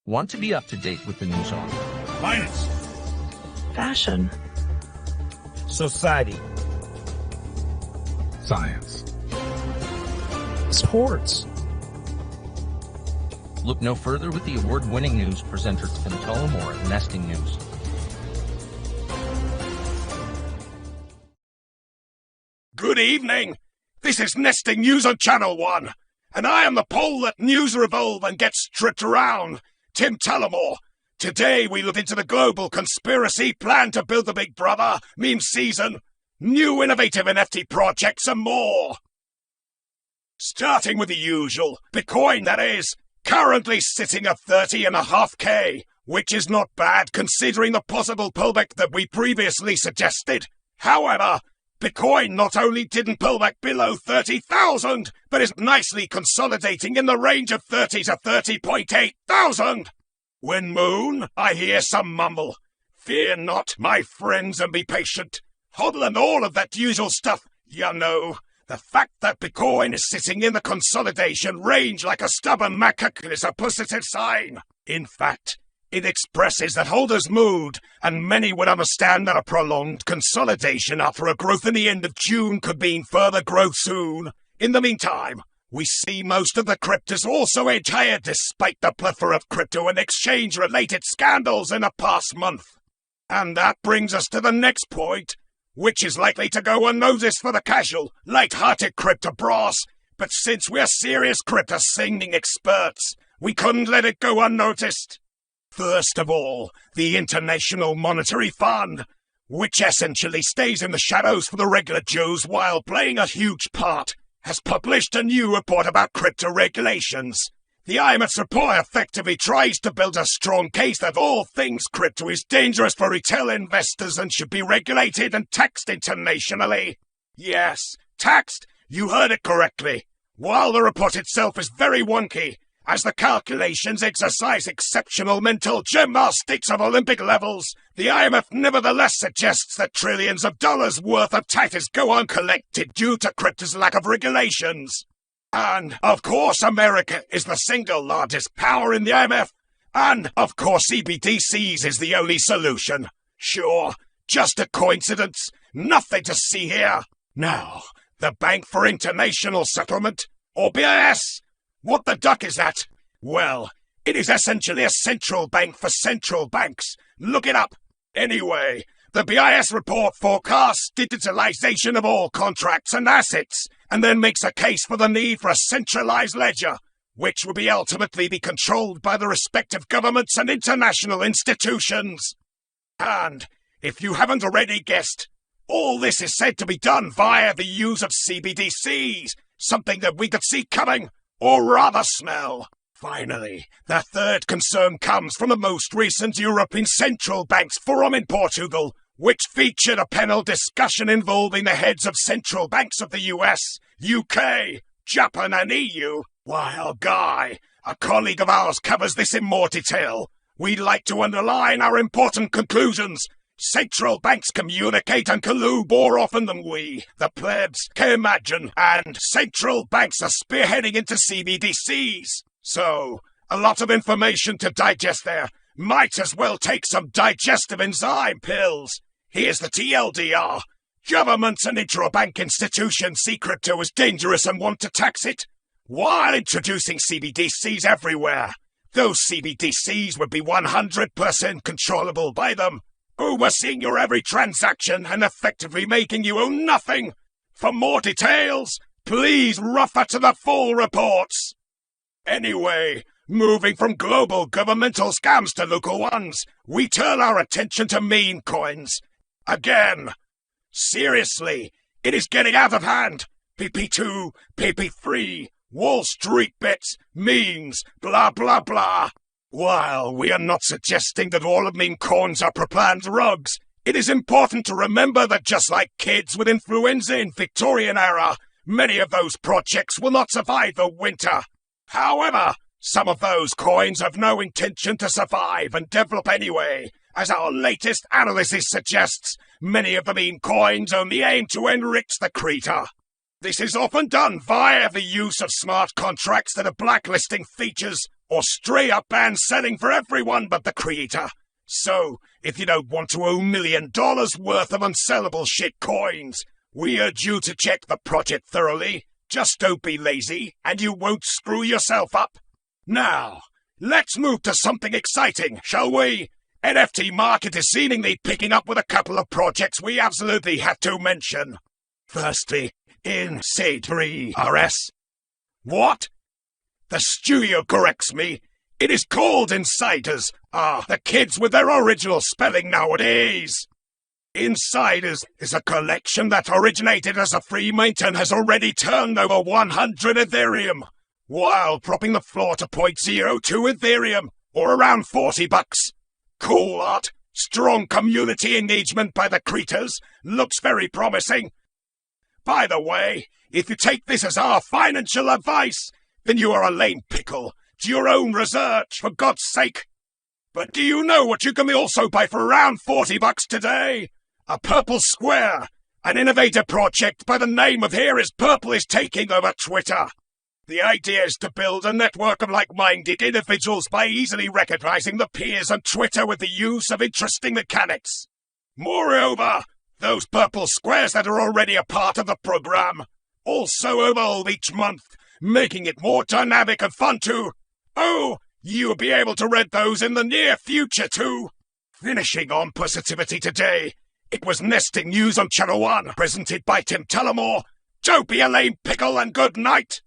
Want to be up to date with the news on finance, fashion, society, science, sports. Look no further with the award-winning news presenter Tim Tullamore at Nesting News. Good evening. This is Nesting News on Channel 1, and I am the pole that news revolve and gets stripped around, Tim Tullamore. Today we look into the global conspiracy plan to build the Big Brother meme season, new innovative NFT projects and more. Starting with the usual, Bitcoin that is, currently sitting at 30.5K, which is not bad considering the possible pullback that we previously suggested. However, Bitcoin not only didn't pull back below 30,000, but is nicely consolidating in the range of 30 to 30.8 thousand. When Moon, I hear some mumble. Fear not, my friends, and be patient. Hodl and all of that usual stuff, you know. The fact that Bitcoin is sitting in the consolidation range like a stubborn macaque is a positive sign. In fact, it expresses that holders' mood, and many would understand that a prolonged consolidation after a growth in the end of June could mean further growth soon. In the meantime, we see most of the cryptos also edge higher despite the plethora of crypto and exchange-related scandals in the past month. And that brings us to the next point, which is likely to go unnoticed for the casual, light-hearted crypto brass, but since we're serious crypto singing experts, we couldn't let it go unnoticed. First of all, the International Monetary Fund, which essentially stays in the shadows for the regular Joes while playing a huge part, has published a new report about crypto regulations. The IMF's report effectively tries to build a strong case that all things crypto is dangerous for retail investors and should be regulated and taxed internationally. Yes, taxed, you heard it correctly. While the report itself is very wonky, as the calculations exercise exceptional mental gymnastics of Olympic levels, the IMF nevertheless suggests that trillions of dollars worth of taxes go uncollected due to crypto's lack of regulations. And, of course, America is the single largest power in the IMF, and, of course, CBDCs is the only solution. Sure, just a coincidence, nothing to see here. Now, the Bank for International Settlement, or BIS, what the duck is that? Well, it is essentially a central bank for central banks. Look it up. Anyway, the BIS report forecasts digitalization of all contracts and assets, and then makes a case for the need for a centralized ledger, which will be ultimately be controlled by the respective governments and international institutions. And, if you haven't already guessed, all this is said to be done via the use of CBDCs, something that we could see coming, or rather smell. Finally, the third concern comes from the most recent European Central Banks Forum in Portugal, which featured a panel discussion involving the heads of central banks of the US, UK, Japan and EU. While Guy, a colleague of ours, covers this in more detail, we'd like to underline our important conclusions. Central banks communicate and collude more often than we, the plebs, can imagine, and central banks are spearheading into CBDCs. So, a lot of information to digest there. Might as well take some digestive enzyme pills. Here's the TLDR. Governments and intra-bank institutions see crypto as dangerous and want to tax it, while introducing CBDCs everywhere. Those CBDCs would be 100% controllable by them, overseeing your every transaction and effectively making you own nothing. For more details, please refer to the full reports. Anyway, moving from global governmental scams to local ones, we turn our attention to meme coins. Again, seriously, it is getting out of hand. PEPE2, PEPE3, Wall Street bets, memes, blah blah blah. While we are not suggesting that all of meme coins are preplanned drugs, it is important to remember that just like kids with influenza in Victorian era, many of those projects will not survive the winter. However, some of those coins have no intention to survive and develop anyway. As our latest analysis suggests, many of the meme coins only aim to enrich the creator. This is often done via the use of smart contracts that have blacklisting features, or straight-up ban selling for everyone but the creator. So, if you don't want to owe $1 million worth of unsellable shit coins, we urge you to check the project thoroughly. Just don't be lazy, and you won't screw yourself up. Now, let's move to something exciting, shall we? NFT market is seemingly picking up with a couple of projects we absolutely have to mention. Firstly, INS1D3RS. What? The studio corrects me. It is called Insiders. The kids with their original spelling nowadays. Insiders is a collection that originated as a free mint and has already turned over 100 Ethereum, while dropping the floor to 0.02 Ethereum, or around $40. Cool art, strong community engagement by the creators, looks very promising. By the way, if you take this as our financial advice, then you are a lame pickle. Do your own research, for God's sake. But do you know what you can also buy for around $40 today? A purple square. An innovative project by the name of HereIsPurple is taking over Twitter. The idea is to build a network of like-minded individuals by easily recognizing the peers on Twitter with the use of interesting mechanics. Moreover, those purple squares that are already a part of the program also evolve each month, making it more dynamic and fun too. Oh, you'll be able to read those in the near future too. Finishing on positivity today, it was Nesting News on Channel 1, presented by Tim Tullamore. Don't be a lame pickle and good night.